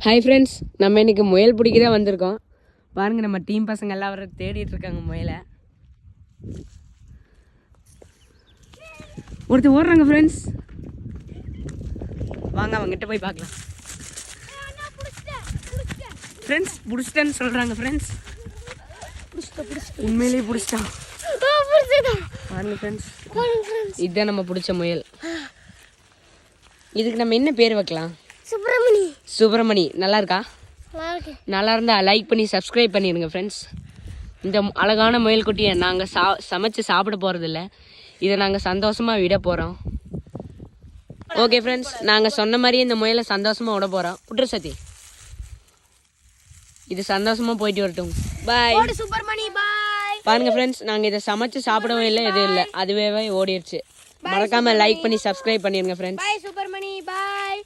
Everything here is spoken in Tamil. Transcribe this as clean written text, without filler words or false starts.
ஹாய் ஃப்ரெண்ட்ஸ், நம்ம இன்றைக்கி முயல் பிடிக்க தான் வந்திருக்கோம். பாருங்கள், நம்ம டீம் பசங்க எல்லாம் வர தேடிட்டு இருக்காங்க முயலை. ஒருத்தர் ஓடுறாங்க ஃப்ரெண்ட்ஸ். வாங்க அவங்ககிட்ட போய் பார்க்கலாம். ஃப்ரெண்ட்ஸ் பிடிச்சிட்டேன்னு சொல்கிறாங்க ஃப்ரெண்ட்ஸ். உண்மையிலேயே பிடிச்சிட்டான். பாருங்க ஃப்ரெண்ட்ஸ், இதுதான் நம்ம பிடிச்ச முயல். இதுக்கு நம்ம என்ன பேர் வைக்கலாம்? சுப்பிரமணி. நல்லா இருக்கா? நல்லா இருந்தா லைக் பண்ணி சப்ஸ்கிரைப் பண்ணிடுங்க ஃப்ரெண்ட்ஸ். இந்த அழகான முயல் குட்டியை நாங்கள் சமைச்சு சாப்பிட போகிறதில்ல, இதை நாங்கள் சந்தோஷமாக விட போகிறோம். ஓகே ஃப்ரெண்ட்ஸ், நாங்கள் சொன்ன மாதிரியே இந்த முயலை சந்தோஷமாக விட போகிறோம். புட்ரு சத்தி, இது சந்தோஷமாக போயிட்டு வரட்டும். பாய் சுப்பிரமணி, பாய். பாருங்கள் ஃப்ரெண்ட்ஸ், நாங்கள் இதை சமைச்சு சாப்பிடவும் இல்லை, எதுவும் இல்லை, அதுவே ஓடிடுச்சு. மறக்காமல் லைக் பண்ணி சப்ஸ்கிரைப் பண்ணிடுங்க ஃப்ரெண்ட்ஸ். பாய் சுப்பிரமணி, பாய்.